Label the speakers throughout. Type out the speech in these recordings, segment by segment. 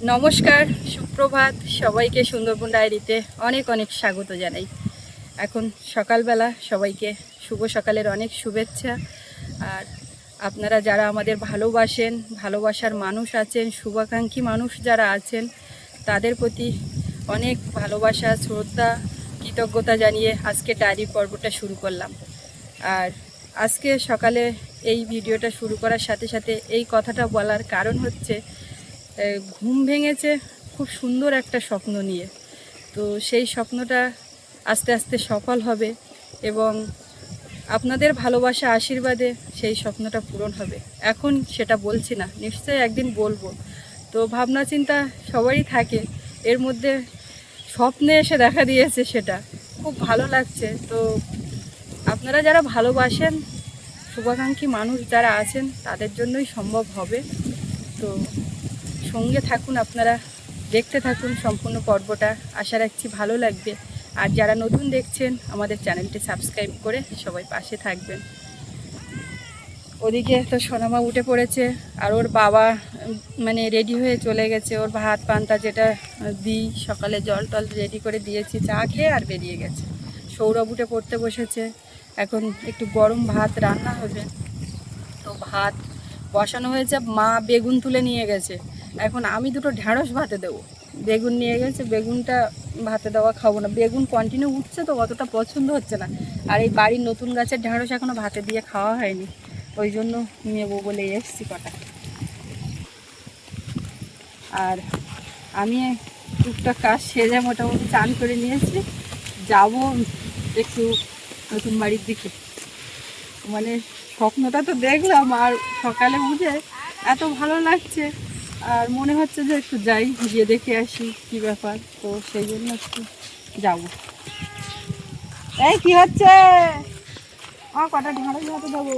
Speaker 1: নমস্কার, সুপ্রভাত। সবাইকে সুন্দরবন ডায়েরিতে অনেক অনেক স্বাগত জানাই। এখন সকালবেলা, সবাইকে শুভ সকালের অনেক শুভেচ্ছা। আর আপনারা যারা আমাদের ভালোবাসেন, ভালোবাসার মানুষ আছেন, শুভাকাঙ্ক্ষী মানুষ যারা আছেন, তাদের প্রতি অনেক ভালোবাসা, শ্রদ্ধা, কৃতজ্ঞতা জানিয়ে আজকে ডায়েরি পর্বটা শুরু করলাম। আর আজকে সকালে এই ভিডিওটা শুরু করার সাথে সাথে এই কথাটা বলার কারণ হচ্ছে, ঘুম ভেঙেছে খুব সুন্দর একটা স্বপ্ন নিয়ে। তো সেই স্বপ্নটা আস্তে আস্তে সফল হবে এবং আপনাদের ভালোবাসা আশীর্বাদে সেই স্বপ্নটা পূরণ হবে। এখন সেটা বলছি না, নিশ্চয়ই একদিন বলবো। তো ভাবনা চিন্তা সবারই থাকে, এর মধ্যে স্বপ্নে এসে দেখা দিয়েছে, সেটা খুব ভালো লাগছে। তো আপনারা যারা ভালোবাসেন, শুভাকাঙ্ক্ষী মানুষ যারা আছেন, তাদের জন্যই সম্ভব হবে। তো সঙ্গে থাকুন, আপনারা দেখতে থাকুন সম্পূর্ণ পর্বটা। আশা রাখছি ভালো লাগবে। আর যারা নতুন দেখছেন, আমাদের চ্যানেলটি সাবস্ক্রাইব করে সবাই পাশে থাকবেন। ওদিকে তো সোনামা উঠে পড়েছে, আর ওর বাবা মানে রেডি হয়ে চলে গেছে। ওর ভাত পান্তা যেটা দিই সকালে, জল টল রেডি করে দিয়েছি, চা খেয়ে আর বেরিয়ে গেছে। সৌরভ উঠে পড়তে বসেছে। এখন একটু গরম ভাত রান্না হবে। তো ভাত বসানো হয়েছে, মা বেগুন তুলে নিয়ে গেছে। এখন আমি দুটো ঢ্যাঁড়স ভাতে দেবো। বেগুন নিয়ে গেছে, বেগুনটা ভাতে দেওয়া খাবো না। বেগুন কন্টিনিউ উঠছে তো অতটা পছন্দ হচ্ছে না। আর এই বাড়ির নতুন গাছের ঢ্যাঁড়স এখনও ভাতে দিয়ে খাওয়া হয়নি, ওই জন্য নেবো বলে এসছি কটা। আর আমি টুকটাক কাজ সেরে মোটামুটি চান করে নিয়েছি, যাব একটু নতুন বাড়ির দিকে। মানে স্বপ্নটা তো দেখলাম, আর সকালে উঠে এত ভালো লাগছে, আর মনে হচ্ছে যে একটু যাই, গিয়ে দেখে আসি কি ব্যাপার। তো সেই জন্য একটু যাবো। এই কি হচ্ছে? কটা ঢাড়স ভাতে দেবো?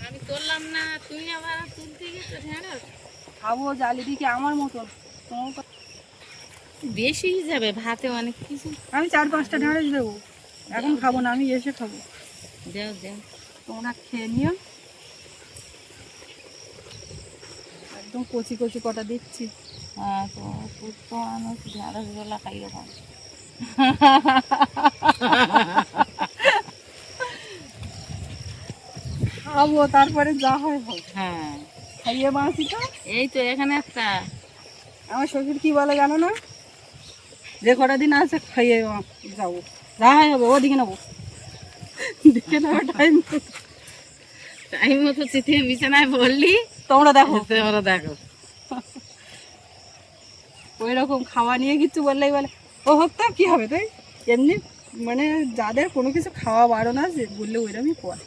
Speaker 2: আমি তুললাম না, তুই আবার তুলতে গেছো ঢেঁড়স।
Speaker 1: খাবো জালি দিকে আমার মতন। তোমার
Speaker 2: বেশি যাবে ভাতে অনেক কিছু।
Speaker 1: আমি 4-5টা ঢাড়স দেবো, এখন খাবো না, আমি এসে খাবো।
Speaker 2: দেও দেও।
Speaker 1: তোমরা খেয়ে নিও। একদম কচি কচি কটা দিচ্ছি।
Speaker 2: হ্যাঁ, তো তো আমি ঢেঁড়স গোলা খাই রকম।
Speaker 1: খাবো, তারপরে যা হয় হোক।
Speaker 2: হ্যাঁ,
Speaker 1: খাইয়ে বাঁচি তো।
Speaker 2: এই তো এখানে একটা।
Speaker 1: আমার শ্বশুর কি বলে জানো না? যে কটা দিন আছে খাইয়ে যাবো, যা হয় হবে। ওদিকে নেবো, দেখে নেবো টাইম।
Speaker 2: টাইম মতো চিঠিয়ে বিছানায় বললি,
Speaker 1: তোমরা দেখো।
Speaker 2: তোমরা দেখো।
Speaker 1: ওই রকম খাওয়া নিয়ে কিছু বললেই বলে ও হোক, তা কি হবে? তাই এমনি মানে যাদের কোনো কিছু খাওয়া বারণ আছে বললে ওইরকমই পড়ে।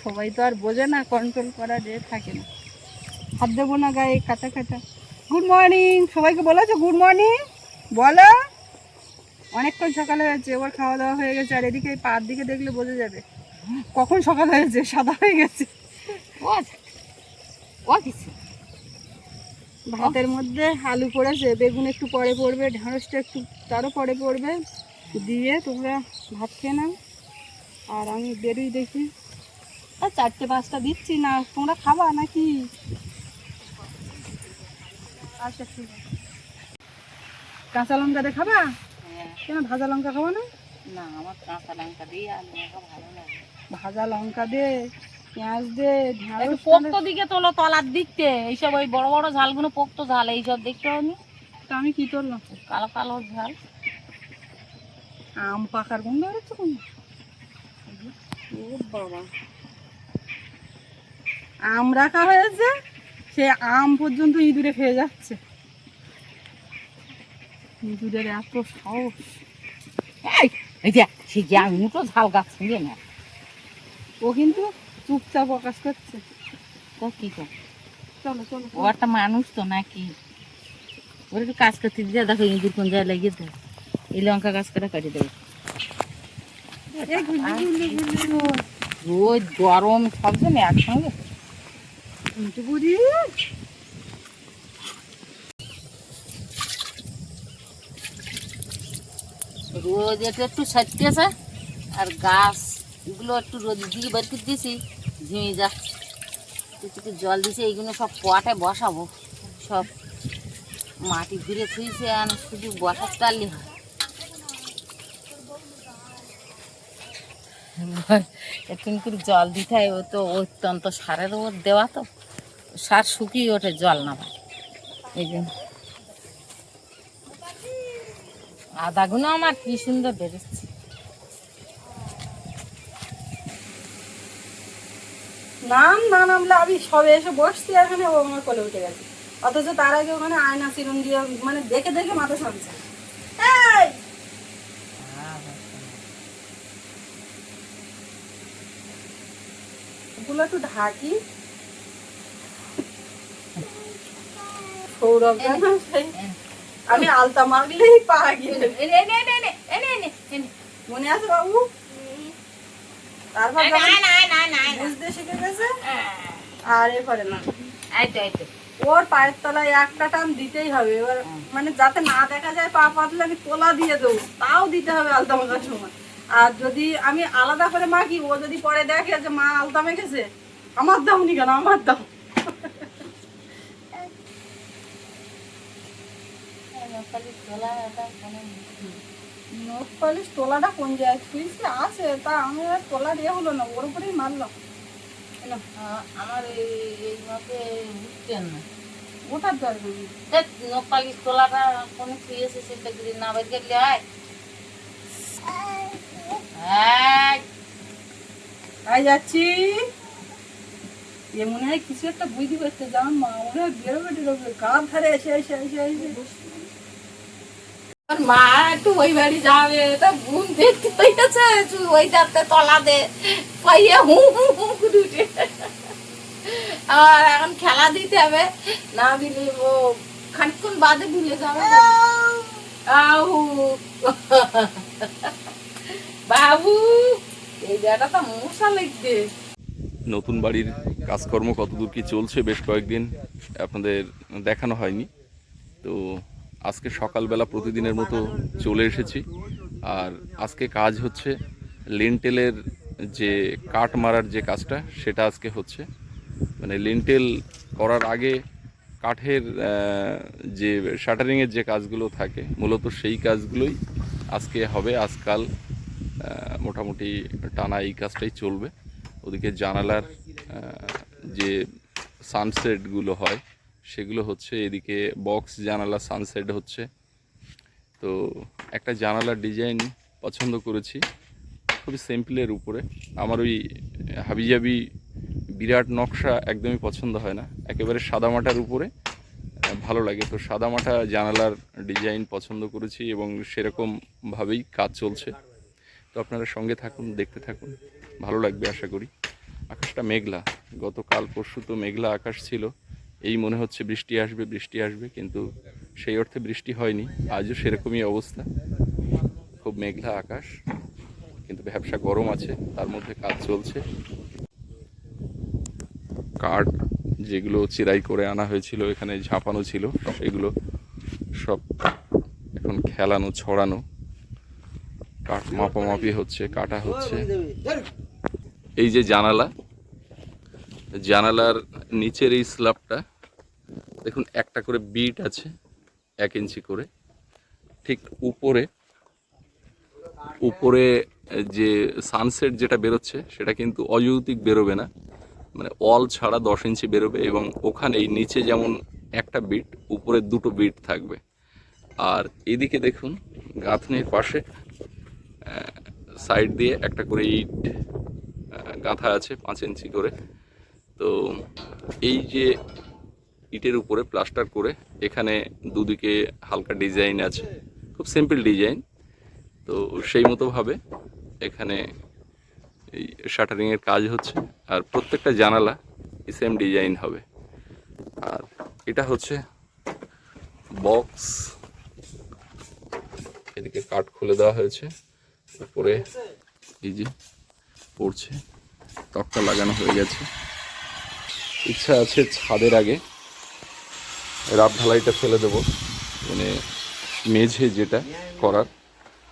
Speaker 1: সবাই তো আর বোঝে না, কন্ট্রোল করা যে থাকে না। হাত দেবো না গায়ে কাটা কাটা। গুড মর্নিং সবাইকে বলেছো? গুড মর্নিং বলো। অনেকক্ষণ সকালে হয়েছে, ওর খাওয়া দাওয়া হয়ে গেছে। আর এদিকে পার দিকে দেখলে বোঝা যাবে কখন সকাল হয়েছে, সাদা হয়ে গেছে।
Speaker 2: ও কিছু
Speaker 1: ভাতের মধ্যে আলু পড়েছে, বেগুন একটু পরে পড়বে, ঢেঁড়সটা একটু তারও পরে পড়বে, দিয়ে তোমরা ভাত খেয়ে নাও। আর আমি বেরোই দেখি। আর 4টে-5টা দিচ্ছি না, তোমরা খাবা নাকি? আচ্ছা ঠিক আছে। কাঁচা লঙ্কা দিয়ে খাবা? কেন ভাজা লঙ্কা খাবো না?
Speaker 2: না, আমার কাঁচা লঙ্কা দিয়ে আলু মাখা ভালো লাগে।
Speaker 1: ভাজা লঙ্কা দে, পেঁয়াজ দে, ঢেঁড়স।
Speaker 2: পোক্ত দিকে তোলো, তলার দিকতে এইসব ওই বড় বড় ঝালগুলো পোক্ত ঝাল, এইসব দেখতে হয়নি।
Speaker 1: তা আমি কি করলাম?
Speaker 2: কালো কালো ঝাল।
Speaker 1: আম পাকার গন্ধ বেরোচ্ছে কোন? ও বাবা, আম রাখা হয়েছে, সে আম পর্যন্ত ইঁদুরে খেয়ে যাচ্ছে। ইঁদুরের এত সাহস!
Speaker 2: এই যে সে যে আমি তো ঝাল গাছ ছিঁড়ে না।
Speaker 1: ও কিন্তু চুপচাপ প্রকাশ করছে।
Speaker 2: তো কি কর,
Speaker 1: চলো চলো।
Speaker 2: ও একটা মানুষ তো নাকি? ওর একটু কাজ করতে দিয়ে দেখো ইঁদুর কোন জায়গায় লেগে দেয়। এই লঙ্কা গাছ করে কাটি দেবে। রোদ গরম সব জন্য একসঙ্গে। রোদ একটু একটু সাজতেছে, আর গাছ এগুলো একটু রোদ দিয়ে বের করে দিয়েছি, ঝিমিয়ে যাচ্ছে। এতটুকু জল দিছে, এইগুলো সব পটে বসাবো। সব মাটি ঘুরে থুইছে, আর শুধু বসাতে পারলে হয়। একটু করে জল দিতে হয়, ও তো অত্যন্ত সারের ওর দেওয়া, তো সার শুকিয়ে ওঠে জল না পায়। এই জন্য আদাগুলো আমার কি সুন্দর বেরোচ্ছে।
Speaker 1: না নামলে আমি সবে এসে বসছি, এখানে ও আমার কোলে উঠে গেছে, অথচ তার আগে ওখানে আয়না চিরুন দিয়ে মানে দেখে দেখে মাথা সামছে। এই ওগুলো একটু ঢাকি। সৌরভ জানো সেই আমি আলতা মারলেই পা গিয়ে মনে আছে বাবু, তারপর বুঝতে শিখে গেছে আর এ করে না। ওর পায়ের তলায় একটা টান দিতেই হবে, এবার মানে যাতে না দেখা যায় পা পাতলে আমি তোলা দিয়ে দেবো, তাও দিতে হবে আলতা মাখার সময়। আর যদি আমি আলাদা করে মাখি, ও যদি পরে দেখে যে মা আলতা মেখেছে, আমার দাও নি কেন, আমার দাও। নখ পালিশ তোলাটা কোন জায়গায় থুইছে আছে, তা আমি আর তোলা দিয়ে হলো না, ওর উপরেই মারলাম।
Speaker 2: আমার এই মতে বুঝতেন না,
Speaker 1: ওটার দরকার নেই।
Speaker 2: নখ পালিশ তোলাটা কোনো থুয়েছে, সেটা যদি না বের করলে হয়।
Speaker 1: তাই যাচ্ছি, এ মনে হয় কিছু একটা বুঝতে পারছে, যেমন মা মনে হয় বেরোবে টেরোবে, কার ধারে এসে এসে এসে এসে মা একটু ওই বাড়ি যাবে, তা বোন দেখতে হইতেছে ওই যাতে তলা দে পাইয়া হু হু হু করে উঠে। আর এখন খেলা দিতে হবে, না দিলে ও খানিকক্ষণ বাদে ভুলে যাবে। বাবু এই জায়গাটা তো মশা লাগবে।
Speaker 3: নতুন বাড়ির কাজকর্ম কতদূর কি চলছে বেশ কয়েকদিন আপনাদের দেখানো হয়নি, তো আজকে সকালবেলা প্রতিদিনের মতো চলে এসেছি। আর আজকে কাজ হচ্ছে লিন্টেলের যে কাট মারার যে কাজটা, সেটা আজকে হচ্ছে। মানে লিন্টেল করার আগে কাঠের যে শাটারিংয়ের যে কাজগুলো থাকে, মূলত সেই কাজগুলোই আজকে হবে। আজকাল মোটামুটি টানা এই কাজটাই চলবে। ওদিকে জানালার যে সানসেটগুলো হয় সেগুলো হচ্ছে, এদিকে বক্স জানালা সানসেট হচ্ছে। তো একটা জানালার ডিজাইন পছন্দ করেছি, খুবই সিম্পলের উপরে। আমার ওই হাবিজাবি বিরাট নকশা একদমই পছন্দ হয় না, একেবারে সাদামাটার উপরে ভালো লাগে। তো সাদামাটা জানালার ডিজাইন পছন্দ করেছি এবং সেরকমভাবেই কাজ চলছে। তো আপনারা সঙ্গে থাকুন, দেখতে থাকুন, ভালো লাগবে আশা করি। আকাশটা মেঘলা, গতকাল পরশু তো মেঘলা আকাশ ছিল, এই মনে হচ্ছে বৃষ্টি আসবে বৃষ্টি আসবে, কিন্তু সেই অর্থে বৃষ্টি হয়নি। আজও সেরকমই অবস্থা, খুব মেঘলা আকাশ, কিন্তু ব্যবসা গরম আছে, তার মধ্যে কাজ চলছে। কাঠ যেগুলো চিরাই করে আনা হয়েছিল, এখানে ঝাঁপানো ছিল, সেগুলো সব এখন খেলানো ছড়ানো, কাঠ মাপামাপি হচ্ছে, কাটা হচ্ছে। এই যে জানালার নিচের এই স্ল্যাবটা দেখুন, একটা করে বিট আছে 1 ইঞ্চি করে। ঠিক উপরে যে সানসেট যেটা বেরোচ্ছে, সেটা কিন্তু অযৌক্তিক বেরোবে না, মানে অল ছাড়া 10 ইঞ্চি বেরোবে। এবং ওখানে এই নিচে যেমন একটা বিট, উপরে 2টো বিট থাকবে। আর এদিকে দেখুন, গাঁথনির পাশে সাইড দিয়ে একটা করে ইট গাঁথা আছে 5 ইঞ্চি করে। তো এই যে ইটের উপরে প্লাস্টার করে, এখানে দুদিকে হালকা ডিজাইন আছে, খুব সিম্পল ডিজাইন। তো সেই মতোভাবে এখানে এই শাটারিংয়ের কাজ হচ্ছে, আর প্রত্যেকটা জানালা সেম ডিজাইন হবে। আর এটা হচ্ছে বক্স, এদিকে কাঠ খুলে দেওয়া হয়েছে, উপরে এই যে পড়ছে, তক্তা লাগানো হয়ে গেছে। ইচ্ছা আছে ছাদের আগে রাত ঢালাইটা ফেলে দেবো, মানে মেঝে যেটা করার।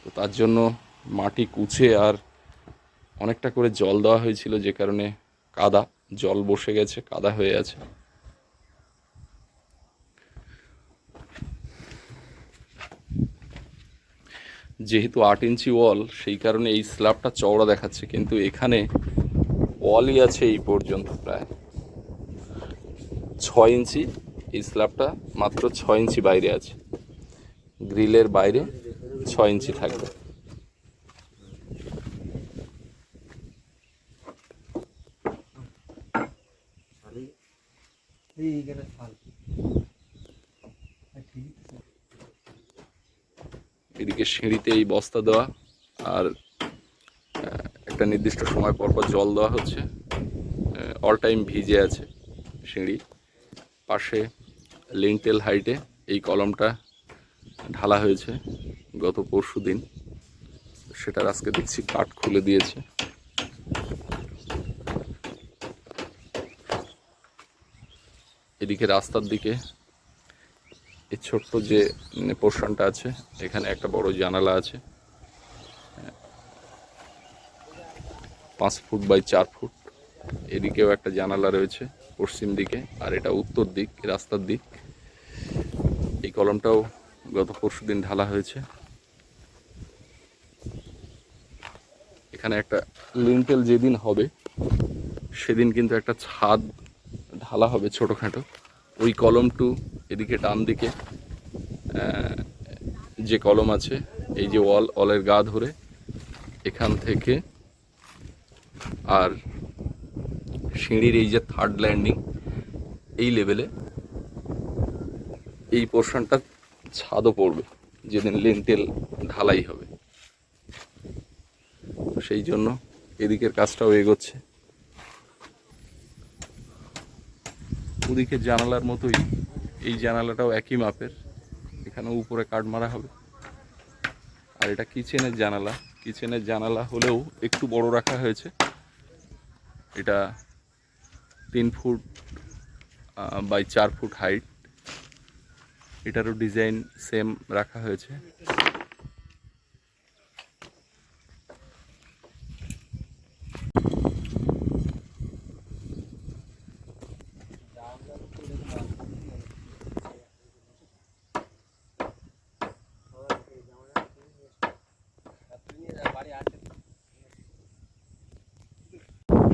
Speaker 3: তো তার জন্য মাটি কুচে আর অনেকটা করে জল দেওয়া হয়েছিল, যে কারণে কাদা, জল বসে গেছে, কাদা হয়ে আছে। যেহেতু 8 ইঞ্চি ওয়াল, সেই কারণে এই স্ল্যাবটা চওড়া দেখাচ্ছে, কিন্তু এখানে ওয়ালই আছে এই পর্যন্ত প্রায় 6 ইঞ্চি। এই স্ল্যাবটা মাত্র 6 ইঞ্চি বাইরে আছে, গ্রিলের বাইরে 6 ইঞ্চি থাকবে। এদিকে সিঁড়িতে এই বস্তা দেওয়া, আর একটা নির্দিষ্ট সময় পর পর জল দেওয়া হচ্ছে। অল টাইম ভিজে আছে সিঁড়ি। পাশে লিন্টেল হাইটে এই কলমটা ঢালা হয়েছে গত পরশু দিন, সেটার আজকে দেখছি কাঠ খুলে দিয়েছে। এদিকে রাস্তার দিকে এই ছোট্ট যে পোর্শনটা আছে, এখানে একটা বড় জানালা আছে, 5 ফুট বাই 4 ফুট। এদিকেও একটা জানালা রয়েছে পশ্চিম দিকে, আর এটা উত্তর দিক, রাস্তার দিক। এই কলমটাও গত পরশু দিন ঢালা হয়েছে। এখানে একটা লিন্টেল যেদিন হবে সেদিন কিন্তু একটা ছাদ ঢালা হবে ছোটোখাটো। ওই কলমটু এদিকে ডান দিকে যে কলম আছে, এই যে ওয়ালের গা ধরে এখান থেকে আর সিঁড়ির এই যে 3rd ল্যান্ডিং, এই লেভেলে এই পোর্শনটা ছাদও পড়বে যেদিন লিন্টেল ঢালাই হবে। সেই জন্য এদিকের কাজটাও এগোচ্ছে। ওদিকে জানালার মতোই এই জানালাটাও একই মাপের, এখানে উপরে কাঠ মারা হবে। আর এটা কিচেনের জানালা, কিচেনের জানালা হলেও একটু বড় রাখা হয়েছে। এটা 3 ফুট বাই 4 ফুট হাইট। এটারও ডিজাইন সেম রাখা হয়েছে।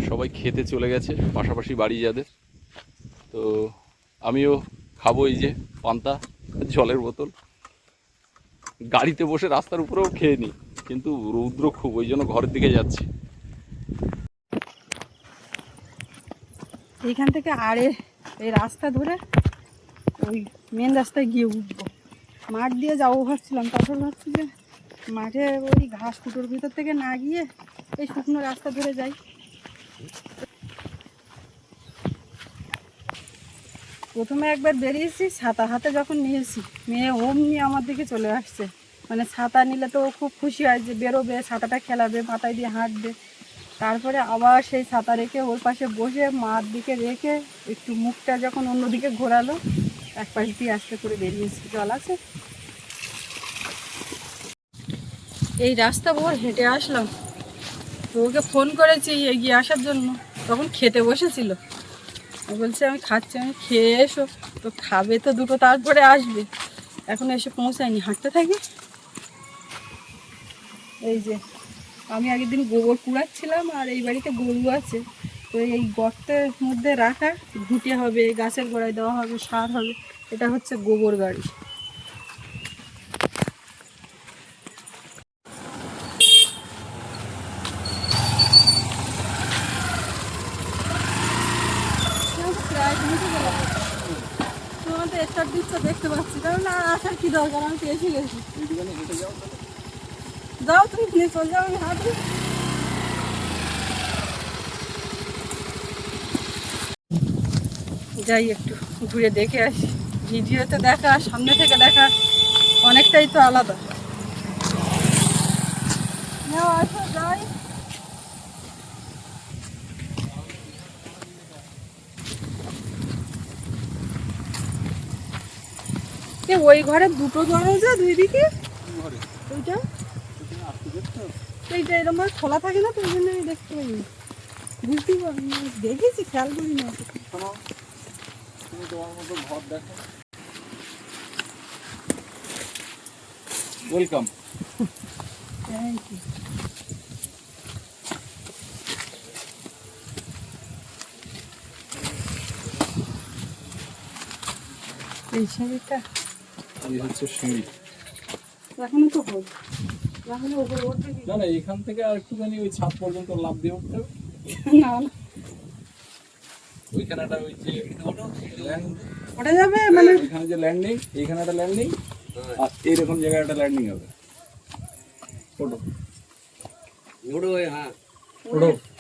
Speaker 3: সবাই খেতে চলে গেছে, পাশাপাশি বাড়ি যাদের। তো আমিও খাবো এই যে পান্তা, জলের বোতল। গাড়িতে বসে রাস্তার উপরেও খেয়ে নিই, কিন্তু রৌদ্র খুব, ওই জন্য ঘরের দিকে যাচ্ছি।
Speaker 1: এইখান থেকে আড়ে এই রাস্তা ধরে ওই মেন রাস্তায় গিয়ে উঠবো। মাঠ দিয়ে যাবো ভাবছিলাম, তারপর ভাবছি যে মাঠে ওই ঘাস কুটোর ভিতর থেকে না গিয়ে এই শুকনো রাস্তা ধরে যাই। প্রথমে একবার বেরিয়েছি, ছাতা হাতে যখন নিয়েছি, মেয়ে অমনি আমার দিকে চলে আসছে। মানে ছাতা নিলে তো ও খুব খুশি হয় যে বেরোবে, ছাতাটা খেলাবে, মাথায় দিয়ে হাঁটবে। তারপরে আবার সেই ছাতা রেখে ওর পাশে বসে মার দিকে রেখে একটু মুখটা যখন অন্যদিকে ঘোরালো, এক পাশ দিয়ে আস্তে করে বেরিয়েছি। জল আছে, এই রাস্তা ভোর হেঁটে আসলাম। তো ওকে ফোন করেছি এগিয়ে আসার জন্য, তখন খেতে বসেছিল। বলছে আমি খাচ্ছি, আমি খেয়ে এসো। তো খাবে তো দুটো, তারপরে আসবে, এখন এসে পৌঁছায়নি, হাঁটতে থাকি। এই যে আমি আগের দিন গোবর কুড়াচ্ছিলাম, আর এই বাড়িতে গরু আছে, তো এই গর্তের মধ্যে রাখা ঘুঁটে হবে, গাছের গোড়ায় দেওয়া হবে, সার হবে। এটা হচ্ছে গোবর গাড়ি। তোমার তো স্টার্ট দিচ্ছ দেখতে পাচ্ছি, কারণ আর আসার কি দরকার, আমি তো এসে গেছি। যাও তুমি নিয়ে চলে যাও, আমি হাঁটবো। যাই একটু ঘুরে দেখে আসি। ভিডিওতে দেখা সামনে থেকে দেখা অনেকটাই তো আলাদা। আসো যাই। ওই ঘরে দুটো দরজা, দুই দিকে ওইটা এইটা এরকম খোলা থাকে না, তো ওই জন্য আমি দেখতে পাইনি। বুঝতে পারি দেখেছি, খেয়াল করি না।
Speaker 3: তুমি তোমার মতো ঘর দেখো। ওয়েলকাম।
Speaker 1: Thank you. এই শাড়িটা
Speaker 3: এই হচ্ছে সিঁড়ি।
Speaker 1: এখনো তো হোক, এখনো উপরে উঠতে কি?
Speaker 3: না না, এখান থেকে আর একটুখানি ওই ছাদ পর্যন্ত লাফ দিয়ে উঠতে হবে।
Speaker 1: না না,
Speaker 3: ওইখানে একটা ওই যে land-
Speaker 1: ওটা যাবে মানে
Speaker 3: এখানে যে ল্যান্ডিং, এইখানে একটা ল্যান্ডিং, আর এইরকম জায়গায় একটা ল্যান্ডিং হবে। ওঠো ওঠো।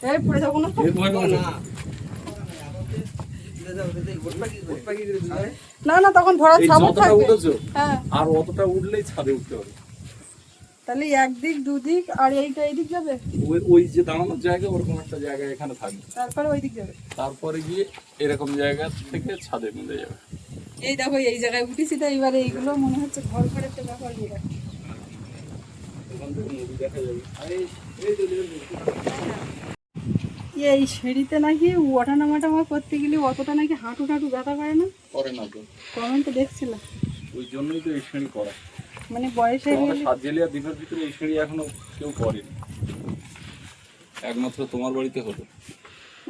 Speaker 1: এই পড়ে যাবো না তো?
Speaker 3: এর ভয় পাও না?
Speaker 1: না না, তখন ভরা
Speaker 3: এই
Speaker 1: সাবুক
Speaker 3: যতটা
Speaker 1: থাকবে।
Speaker 3: উঠেছো,
Speaker 1: হ্যাঁ,
Speaker 3: আর অতটা উঠলেই ছাদে উঠতে হবে।
Speaker 1: তাহলে একদিক দুদিক আর এইটা এইদিক যাবে,
Speaker 3: ওই যে দাঁড়ানোর জায়গা, ওরকম একটা জায়গা এখানে থাকবে।
Speaker 1: তারপরে ওই দিক যাবে।
Speaker 3: তারপরে গিয়ে এরকম জায়গা থেকে ছাদে মিলে যাবে।
Speaker 1: এই দেখো এই জায়গায় উঠেছি, তো এইবারে এইগুলো মনে হচ্ছে ঘর ঘরের তো ব্যাপার বিরাট।
Speaker 3: ওখান থেকে নদী দেখা যাবে।
Speaker 1: এই সিঁড়িতে নাকি ওঠা নামাটামা করতে গেলে অতটা নাকি হাঁটু টাটু ব্যথা করে না,
Speaker 3: করে না তো,
Speaker 1: কমেন্টে দেখছিলাম।
Speaker 3: ওই জন্যই তো এই শ্রেণী করা।
Speaker 1: মানে বয়স হয়ে
Speaker 3: আমাদের
Speaker 1: গেলে
Speaker 3: সাতজেলিয়া দ্বীপের ভিতরে এই শ্রেণী এখনো কেউ করেনি, একমাত্র তোমার বাড়িতে হতো।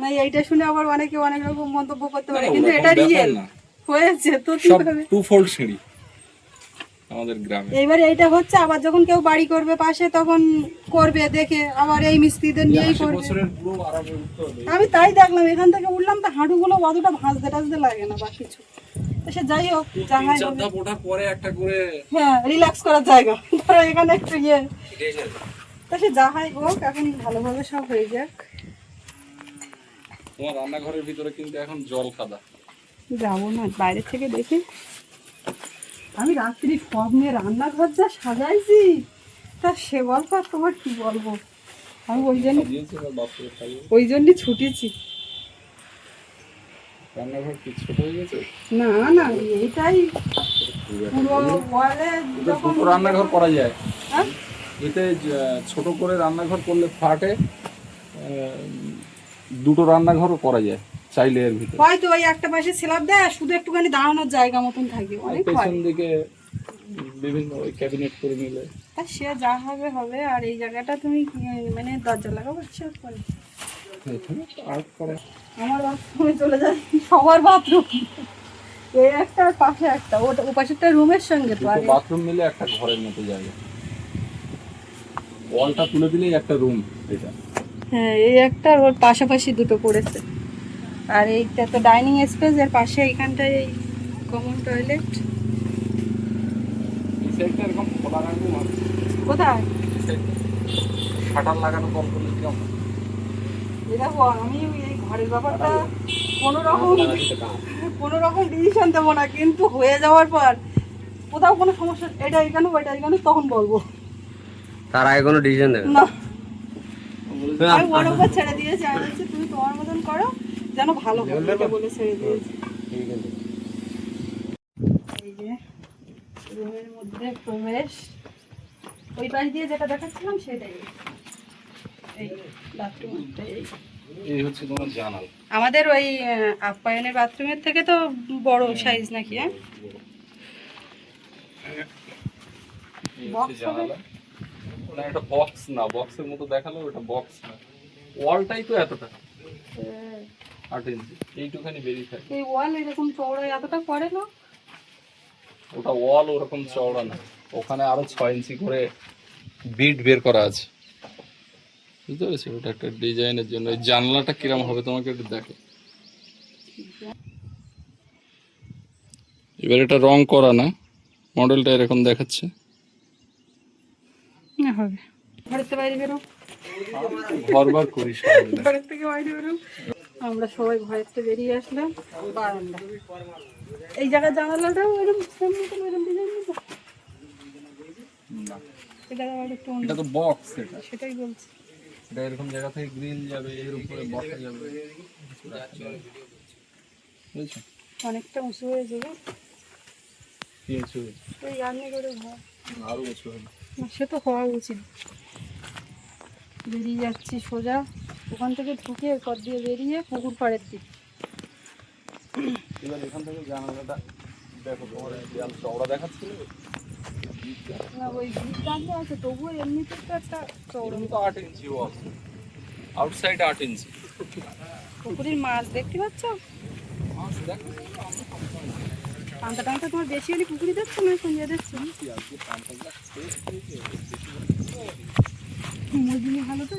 Speaker 1: না, এইটা শুনে আবার অনেকে অনেক রকম মন্তব্য করতে পারে,
Speaker 3: না,
Speaker 1: কিন্তু
Speaker 3: ওরকম
Speaker 1: এটা
Speaker 3: ব্যাপার
Speaker 1: রিয়েল
Speaker 3: না।
Speaker 1: হয়েছে তো
Speaker 3: সব
Speaker 1: কিভাবে।
Speaker 3: 2 ফোল্ড সিঁড়ি আমাদের গ্রামে।
Speaker 1: এইবার এইটা হচ্ছে, আবার যখন কেউ বাড়ি করবে পাশে তখন করবে দেখে আবার এই মিস্ত্রিদের নিয়েই
Speaker 3: 80
Speaker 1: করবে।
Speaker 3: বছরের পুরো আরামে উঠতে হবে।
Speaker 1: আমি তাই দেখলাম, এখান থেকে উঠলাম তো হাঁটুগুলো অতটা ভাঁজতে টাজতে লাগে না বা কিছু। তো সে যাই হোক, যাহাই
Speaker 3: 3-4
Speaker 1: হবে।
Speaker 3: ধাপ ওঠার পরে একটা করে
Speaker 1: হ্যাঁ, রিল্যাক্স করার জায়গা, ধরো এখানে একটু ইয়ে। তো সে যাহাই হোক, এখন ভালোভাবে সব হয়ে যাক।
Speaker 3: তোমার রান্নাঘরের ভিতরে কিন্তু এখন জল কাদা।
Speaker 1: যাবো না, বাইরে থেকে দেখি। আমি রাত্রি স্বপ্নে রান্নাঘর যা সাজাইছি, তা সে গল্প আর তোমার কি বলবো। আমি
Speaker 3: দিয়েছে বা বাপরে খালি
Speaker 1: ওই জন্যই ছুটেছি।
Speaker 3: রান্নাঘর কি ছোট হয়ে গেছে?
Speaker 1: না না, এইটাই পুরো ওয়ালে যখন
Speaker 3: দুটো রান্নাঘর করা যায়।
Speaker 1: হ্যাঁ?
Speaker 3: এতে ছোট করে রান্নাঘর করলে ফাটে, দুটো রান্নাঘরও করা যায় চাইলে এর ভিতরে।
Speaker 1: হয়তো ওই একটা পাশে স্ল্যাব দেয় আর শুধু একটুখানি দাঁড়ানোর জায়গা মতন থাকে,
Speaker 3: আর
Speaker 1: অনেক হয়।
Speaker 3: পেছন দিকে বিভিন্ন ওই ক্যাবিনেট করে নিলে।
Speaker 1: তা সে যা হবে হবে। আর এই জায়গাটা তুমি মানে দরজা লাগাবো সে করে।
Speaker 3: এখানে আর্ট করা।
Speaker 1: আমার বাথরুমে চলে যায়, সবার বাথরুম এই একটা আর পাশে একটা, ওটা ও পাশেরটা রুমের সঙ্গে তো। আর
Speaker 3: দুটো বাথরুম মিলে একটা ঘরের মতো জায়গা। ওয়ালটা তুলে দিলেই একটা রুম এটা।
Speaker 1: হ্যাঁ, এই একটা আর ওর পাশাপাশি দুটো পড়েছে। আর এইটা তো ডাইনিং স্পেস, এর পাশে এইখানটায় এই কমন টয়লেট।
Speaker 3: এই সাইডটা এরকম খোলা রাখবো আর
Speaker 1: কোথায়?
Speaker 3: শাটার লাগানো কম করলে কিরকম?
Speaker 1: এই দেখো, আমি এই ঘরের ব্যাপারটা কোনো রকম ডিসিশন দেবো না, কিন্তু হয়ে যাওয়ার পর কোথাও কোনো সমস্যা, এটা এখানে ওইটা এখানে, তখন বলবো।
Speaker 4: তার আগে কোনো ডিসিশন দেবে
Speaker 1: না, আমি ওর উপর ছেড়ে দিয়েছি। আমি বলছি তুমি তোমার মতন করো, যেন ভালো হবে, এটা বলে ছেড়ে দিয়েছি। এই যে রুমের মধ্যে প্রবেশ, ওই পাশ দিয়ে যেটা দেখাচ্ছিলাম সেটাই। এই বাথরুমটা
Speaker 3: এই হচ্ছে তোমার জানালা।
Speaker 1: আমাদের ওই আপ্যায়নের বাথরুমের থেকে তো বড় সাইজ নাকি? হ্যাঁ,
Speaker 3: এই হচ্ছে জানালা। না, এটা বক্স না, বক্সের মতো দেখালো, ওটা বক্স না। ওয়ালটাই তো এতটা 8 ইঞ্চি, এইটুখানি বেরিয়ে থাকে।
Speaker 1: এই ওয়াল এরকম চওড়া এতটা করে না।
Speaker 3: ওটা ওয়াল ওরকম চওড়া না, ওখানে আরো 6 ইঞ্চি করে বিট বের করা আছে, বুঝতে পেরেছো? ওটা একটা ডিজাইনের জন্য। এই জানলাটা কিরম হবে তোমাকে একটু দেখো। এবার এটা রং করা না, মডেলটা এরকম দেখাচ্ছে।
Speaker 1: না হবে, ঘরের থেকে বাইরে বেরো,
Speaker 3: ঘরবার করিস
Speaker 1: ঘরের থেকে বাইরে বেরো। আমরা সবাই ঘরের থেকে বেরিয়ে আসলাম বারান্দা। এই জায়গার জানালাটাও এরকম সেম মতন এরকম ডিজাইন নিতে। এই জায়গা আবার একটু অন্য,
Speaker 3: এটা তো বক্স, এটা
Speaker 1: সেটাই বলছি।
Speaker 3: এটা এরকম জায়গা থেকে গ্রিল যাবে, এর উপরে বসা যাবে, বুঝছো?
Speaker 1: অনেকটা উঁচু হয়ে যাবে,
Speaker 3: কি উঁচু হয়েছে?
Speaker 1: ওই আর্মি করে ঘর।
Speaker 3: আরো উঁচু হবে।
Speaker 1: না, সে তো হওয়া উচিত। বেরিয়ে যাচ্ছি সোজা ওখান থেকে ঢুকে পথ দিয়ে বেরিয়ে পুকুর পাড়ের দিক।
Speaker 3: এবার এখান থেকে জানালাটা দেখো, তোমার দেয়াল চওড়া দেখাচ্ছিল,
Speaker 1: না ওই ভিড় টানতে আছে, তবুও এমনিতে তো একটা চৌড়ো।
Speaker 3: তো 8 ইঞ্চিও আছে, আউটসাইড 8 ইঞ্চি।
Speaker 1: পুকুরের মাছ দেখতে পাচ্ছ? পান্তা টান্তা তোমার বেশি হলে পুকুরি দেখছো না কোন ইয়ে দেখছো? মজুরি ভালো তো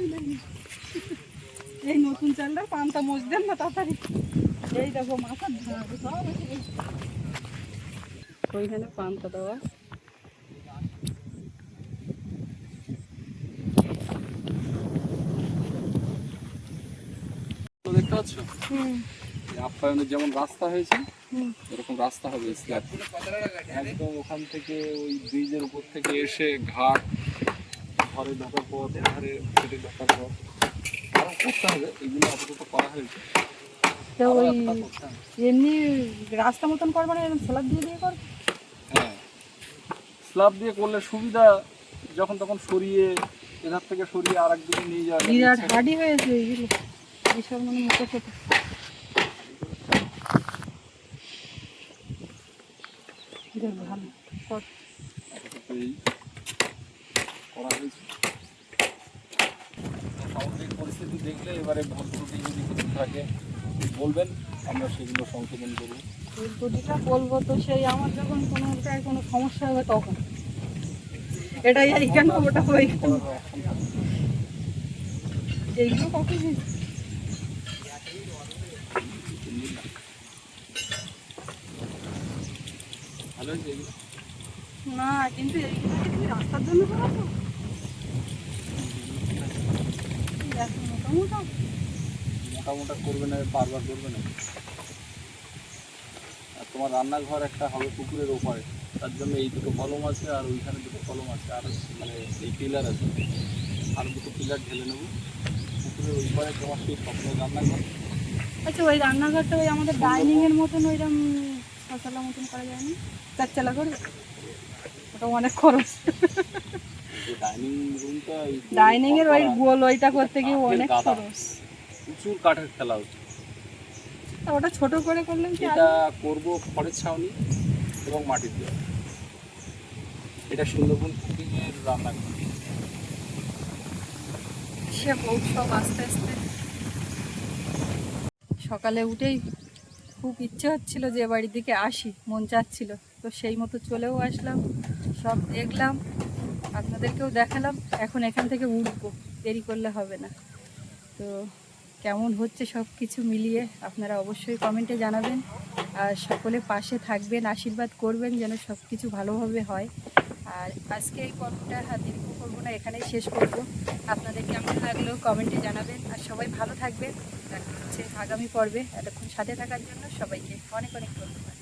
Speaker 1: এই নতুন চালটা পান্তা মজ দেন না তাড়াতাড়ি। এই দেখো মাথার ওইখানে পান্তা দেওয়া।
Speaker 3: তো দেখতে পাচ্ছ
Speaker 1: হুম
Speaker 3: এই আপ্যায়নের যেমন রাস্তা হয়েছে,
Speaker 1: হুম।
Speaker 3: এরকম রাস্তা হবে স্ল্যাব, একদম ওখান থেকে ওই ব্রিজের উপর থেকে এসে ঘাট, ঘরে ঢোকার পর, ঘরে ফেটে ঢোকার পর আরো করতে হবে। এগুলো আপাতত করা হয়েছে,
Speaker 1: তো
Speaker 3: আরো
Speaker 1: ওই
Speaker 3: একটা করতে হবে।
Speaker 1: এমনি রাস্তা মতন করবে না, এরকম স্ল্যাব দিয়ে দিয়ে করবে?
Speaker 3: হ্যাঁ, স্ল্যাব দিয়ে করলে সুবিধা, যখন তখন সরিয়ে এধার থেকে সরিয়ে আর একদিকে নিয়ে যাওয়া যাবে।
Speaker 1: বিরাট হাডি হয়েছে এইগুলো, বিশাল মানে মুখে ফেটে। ভালো কর।
Speaker 3: আপাতত এই করা হয়েছে। সামগ্রিক পরিস্থিতি দেখলে এবারে ভুল ত্রুটি যদি কিছু থাকে বলবেন, আমরা সেগুলো সংশোধন করবো।
Speaker 1: ভুল ত্রুটিটা বলবো তো সেই আমার যখন কোনোটায় কোনো সমস্যা হবে তখন, এটাই এইখানে ওটা ওইখানে। এইগুলো কখন হয়েছে?
Speaker 3: ভালো হয়েছে এগুলো?
Speaker 1: না কিন্তু এইগুলো কি তুমি রাস্তার জন্য করাছো? মোটামোটা
Speaker 3: মোটামোটা করবে না, বারবার করবে না। আর তোমার রান্নাঘর একটা হবে পুকুরের ওপারে, তার জন্য এই দুটো কলম আছে আর ওইখানে দুটো কলম আছে, আর মানে এই পিলার আছে, আর দুটো পিলার ঢেলে নেবো পুকুরের ওই পারে। তোমার সেই স্বপ্নের রান্নাঘর,
Speaker 1: আচ্ছা ওই রান্নাঘরটা ওই আমাদের ডাইনিং এর মতন ওইরকম ছচালা মতন করা যায়নি? চারচালা করে? ওটা অনেক খরচ।
Speaker 3: ডাইনিং রুমটা,
Speaker 1: ডাইনিং এর ওই গোল ওইটা করতে গিয়ে অনেক খরচ।
Speaker 3: প্রচুর কাঠের খেলা হচ্ছে।
Speaker 1: তা ওটা ছোট করে করলেন কি?
Speaker 3: এটা করবো খড়ের ছাউনি এবং মাটির দেওয়া। এটা সুন্দরবন কুকিংয়ের রান্নাঘর।
Speaker 1: সে সব আস্তে আস্তে। সকালে উঠেই খুব ইচ্ছে হচ্ছিল যে বাড়ির দিকে আসি, মন চাচ্ছিল, তো সেই মতো চলেও আসলাম, সব দেখলাম, আপনাদেরকেও দেখালাম। এখন এখান থেকে উঠবো, দেরি করলে হবে না। তো কেমন হচ্ছে সব কিছু মিলিয়ে আপনারা অবশ্যই কমেন্টে জানাবেন, আর সকলে পাশে থাকবেন, আশীর্বাদ করবেন যেন সব কিছু ভালোভাবে হয়। আর আজকে এই পর্বটা দীর্ঘ করবো না, এখানেই শেষ করব। আপনাদের কেমন লাগলো কমেন্টে জানাবেন, আর সবাই ভালো থাকবেন। দেখা হচ্ছে আগামী পর্বে। এতক্ষণ সাথে থাকার জন্য সবাইকে অনেক অনেক ধন্যবাদ।